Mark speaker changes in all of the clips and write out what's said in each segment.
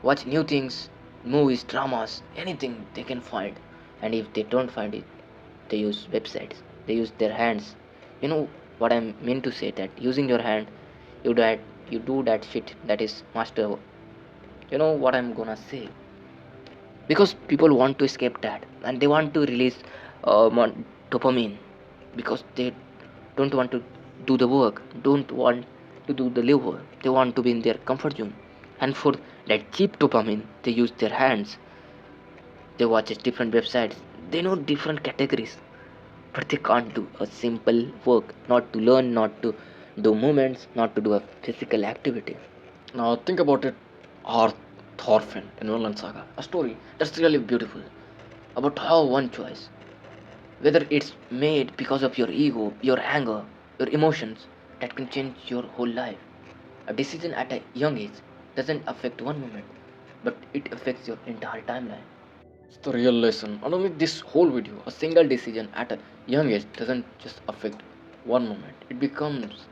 Speaker 1: watch new things, movies, dramas, anything they can find. And if they don't find it, they use websites. They use their hands. You know what I mean to say, that using your hand, you do that shit that is master. You know what I'm gonna say, because people want to escape that and they want to release dopamine, because they don't want to do the work, don't want to do the labor. They want to be in their comfort zone, and for that cheap dopamine, they use their hands. They watch different websites. They know different categories, but they can't do a simple work. Not to learn, not to do movements, not to do a physical activity. Now think about it, Arth Thorfinn in Vinland Saga, a story that's really beautiful about how one choice, whether it's made because of your ego, your anger, your emotions, that can change your whole life. A decision at a young age doesn't affect one moment, but it affects your entire timeline. It's the real lesson. Underneath this whole video, a single decision at a young age doesn't just affect one moment. It becomes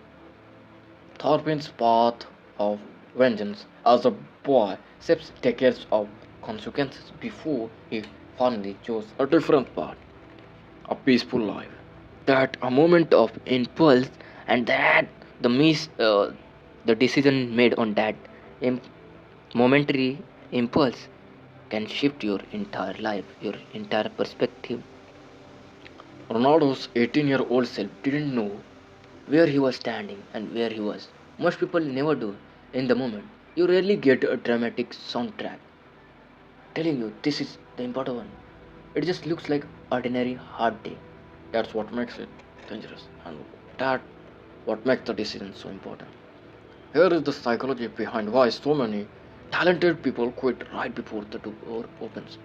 Speaker 1: Thorfinn's path of vengeance as a boy shapes decades of consequences before he finally chose a different path, a peaceful life. That a moment of impulse, and that the the decision made on that imp- momentary impulse can shift your entire life, your entire perspective. Ronaldo's 18-year-old self didn't know where he was standing and where he was. Most people never do in the moment. You rarely get a dramatic soundtrack telling you this is the important one. It just looks like ordinary hard day. That's what makes it dangerous, and that what makes the decision so important. Here is the psychology behind why so many talented people quit right before the door opens.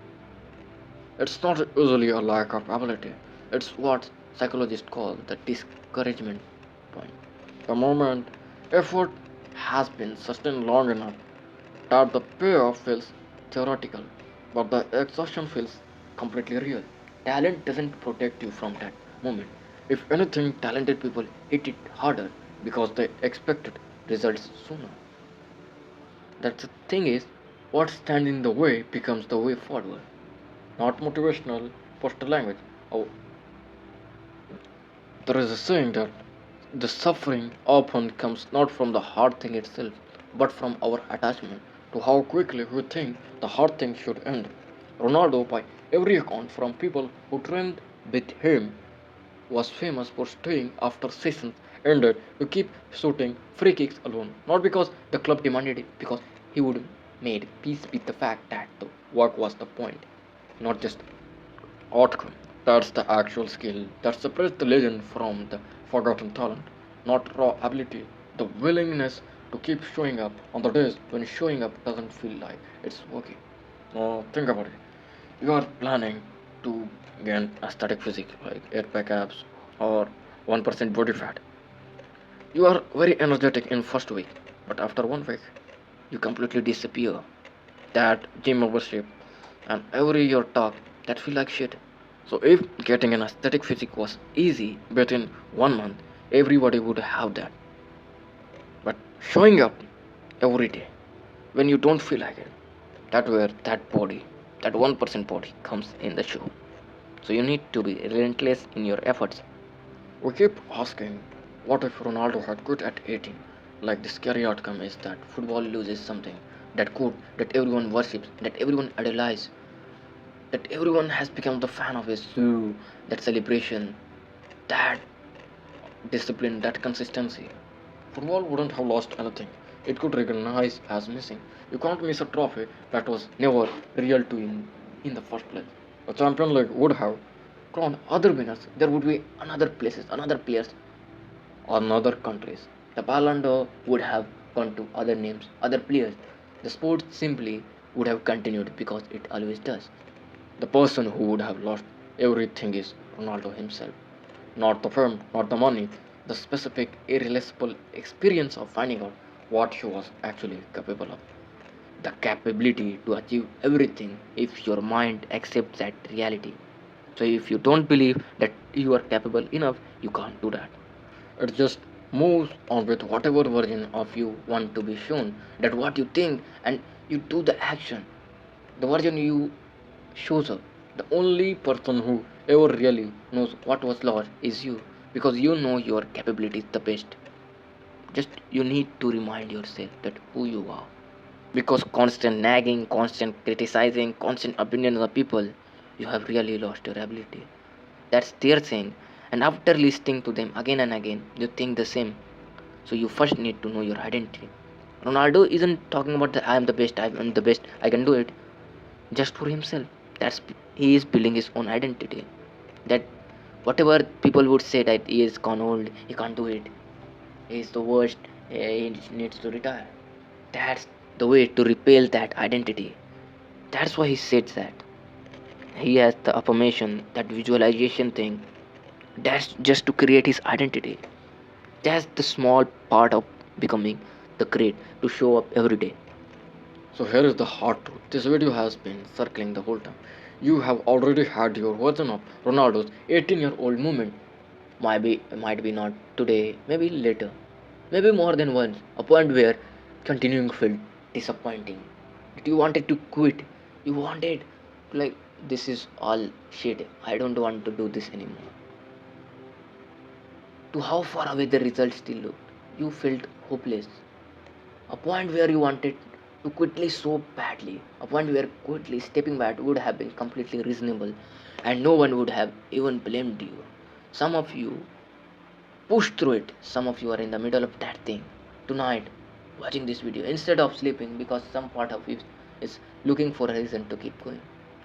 Speaker 1: It's not usually a lack of ability. It's what psychologists call the discouragement point. The moment effort has been sustained long enough that the payoff feels theoretical, but the exhaustion feels completely real. Talent doesn't protect you from that moment. If anything, talented people hit it harder because they expected results sooner. That's the thing is, what stands in the way becomes the way forward. Not motivational poster language. Oh, there is a saying that the suffering often comes not from the hard thing itself, but from our attachment to how quickly we think the hard thing should end. Ronaldo, by every account from people who trained with him, was famous for staying after sessions ended to keep shooting free kicks alone. Not because the club demanded it, because he would made peace with the fact that the work was the point, not just outcome. That's the actual skill that separates the legend from the forgotten talent, not raw ability, the willingness to keep showing up on the days when showing up doesn't feel like it's working. Now, think about it. You are planning to gain aesthetic physique like 8 pack abs or 1% body fat. You are very energetic in first week, but after 1 week, you completely disappear. That gym membership and every your talk that feel like shit. So if getting an aesthetic physique was easy within 1 month, everybody would have that. But showing up every day when you don't feel like it, that where that body, that 1% body comes in the show. So you need to be relentless in your efforts. We keep asking, what if Ronaldo had quit at 18? Like the scary outcome is that football loses something, that code that everyone worships, that everyone idolizes, that everyone has become the fan of his zoo, that celebration, that discipline, that consistency. Football wouldn't have lost anything. It could recognize as missing. You can't miss a trophy that was never real to in the first place. A Champion League would have crowned other winners. There would be another places, another players, another countries. The Ballon d'Or would have gone to other names, other players. The sport simply would have continued because it always does. The person who would have lost everything is Ronaldo himself. Not the fame, not the money, the specific, irreplaceable experience of finding out what he was actually capable of. The capability to achieve everything if your mind accepts that reality. So if you don't believe that you are capable enough, you can't do that. It just moves on with whatever version of you want to be shown, that what you think, and You do the action. The version you shows up. The only person who ever really knows what was lost is you, because you know your capability is the best. Just you need to remind yourself that who you are. Because constant nagging, constant criticizing, constant opinion of people, you have really lost your ability. That's their saying. And after listening to them again and again, you think the same. So you first need to know your identity. Ronaldo isn't talking about the I am the best, I am the best, I can do it just for himself. That's he is building his own identity. That whatever people would say that he is gone old, he can't do it, he is the worst, he needs to retire. That's the way to repel that identity. That's why he said that. He has the affirmation, that visualization thing. That's just to create his identity. That's the small part of becoming the great, to show up every day. So here is the hard truth. This video has been circling the whole time. You have already had your version of Ronaldo's 18-year-old moment. Might be not today, maybe later. Maybe more than once. A point where continuing felt disappointing. That you wanted to quit. You wanted like this is all shit. I don't want to do this anymore. To how far away the results still looked. You felt hopeless. A point where you wanted to quickly so badly, a point where quickly stepping back would have been completely reasonable and no one would have even blamed you. Some of you pushed through it, some of you are in the middle of that thing tonight watching this video instead of sleeping because some part of you is looking for a reason to keep going.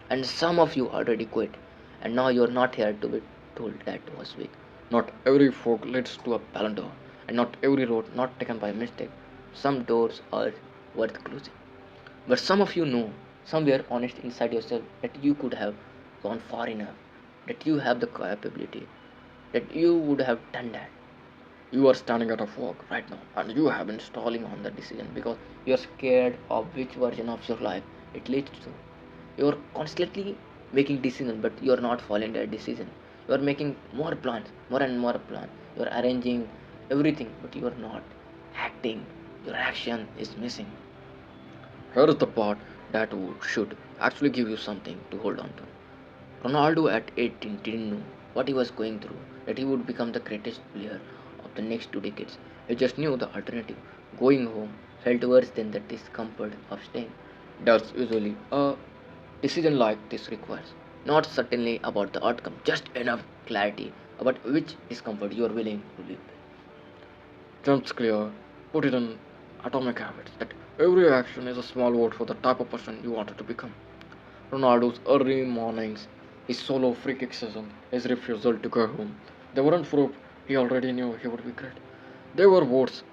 Speaker 1: And some of you already quit and now you're not here to be told that was weak. Not every fork leads to a ballon d'or, and not every road not taken by mistake. Some doors are worth closing. But some of you know, somewhere honest inside yourself, that you could have gone far enough, that you have the capability, that you would have done that. You are standing at a fork right now, and you have been stalling on the decision because you are scared of which version of your life it leads to. You are constantly making decisions, but you are not following that decision. You are making more plans, more and more plans. You are arranging everything, but you are not acting. Your action is missing. Here is the part that should actually give you something to hold on to. Ronaldo at 18 didn't know what he was going through, that he would become the greatest player of the next 2 decades. He just knew the alternative. Going home felt worse than the discomfort of staying. That's usually a decision like this requires. Not certainly about the outcome, just enough clarity about which discomfort you are willing to live with. Jumps clear, put it in atomic habits that every action is a small vote for the type of person you wanted to become. Ronaldo's early mornings, his solo free kick season, his refusal to go home. They weren't proof he already knew he would be great. They were votes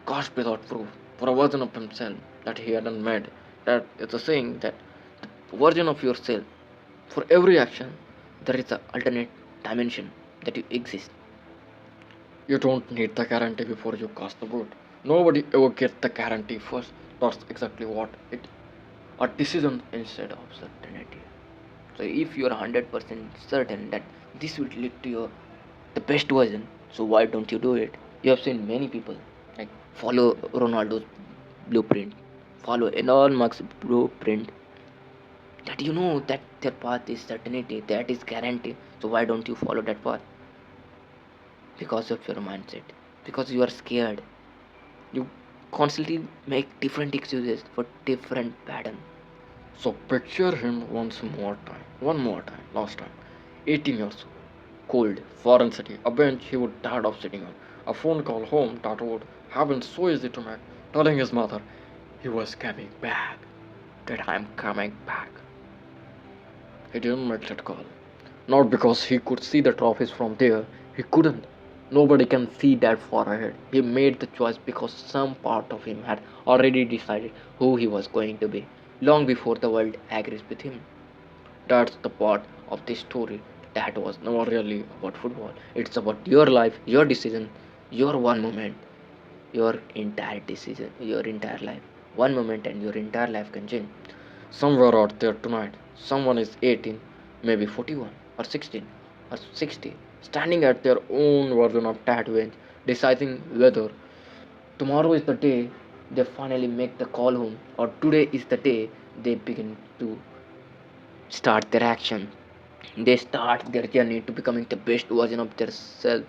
Speaker 1: cast without proof for a version of himself that he hadn't made. That it's a saying that the version of yourself, for every action, there is an alternate dimension that you exist. You don't need the guarantee before you cast the vote. Nobody ever gets the guarantee first. That's exactly what it a decision instead of certainty. So if you are 100% certain that this will lead to your the best version, so why don't you do it? You have seen many people like follow Ronaldo's blueprint, follow Elon Musk's blueprint. That you know that their path is certainty, that is guarantee. So why don't you follow that path? Because of your mindset. Because you are scared. You constantly make different excuses for different pattern. So picture him one more time, last time. 18 years old, cold, foreign city, a bench he would tired of sitting on, a phone call home that would have been so easy to make, telling his mother he was coming back, that I'm coming back. He didn't make that call. Not because he could see the trophies from there, he couldn't. Nobody can see that far ahead. He made the choice because some part of him had already decided who he was going to be, long before the world agrees with him. That's the part of this story that was never really about football. It's about your life, your decision, your one moment, your entire decision, your entire life. One moment and your entire life can change. Somewhere out there tonight, someone is 18, maybe 41, or 16, or 60, standing at their own version of that bench, deciding whether tomorrow is the day they finally make the call home, or today is the day they begin to start their action. They start their journey to becoming the best version of their self.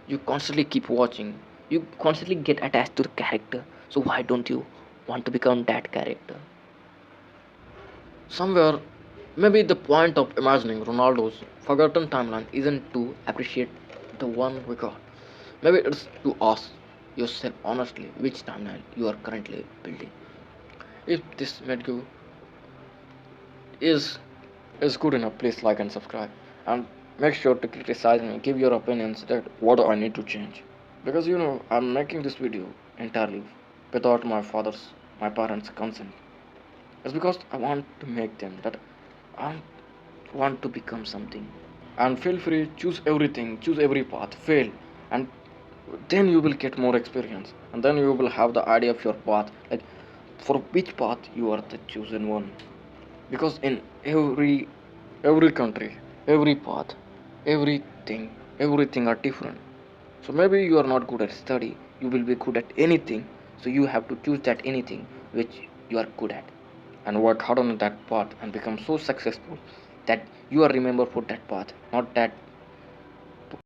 Speaker 1: You constantly keep watching, you constantly get attached to the character. So why don't you want to become that character? Somewhere, maybe the point of imagining Ronaldo's forgotten timeline isn't to appreciate the one we got. Maybe it's to ask yourself honestly which timeline you are currently building. If this made you is good enough, please like and subscribe. And make sure to criticize me, give your opinions that what I need to change. Because I'm making this video entirely without my parents' consent. It's because I want to make them that I want to become something. And feel free, choose everything, choose every path, fail, and then you will get more experience, and then you will have the idea of your path, like for which path you are the chosen one. Because in every country, every path, everything, everything are different. So maybe you are not good at study, you will be good at anything. So you have to choose that anything which you are good at, and work hard on that path and become so successful that you are remembered for that path, not that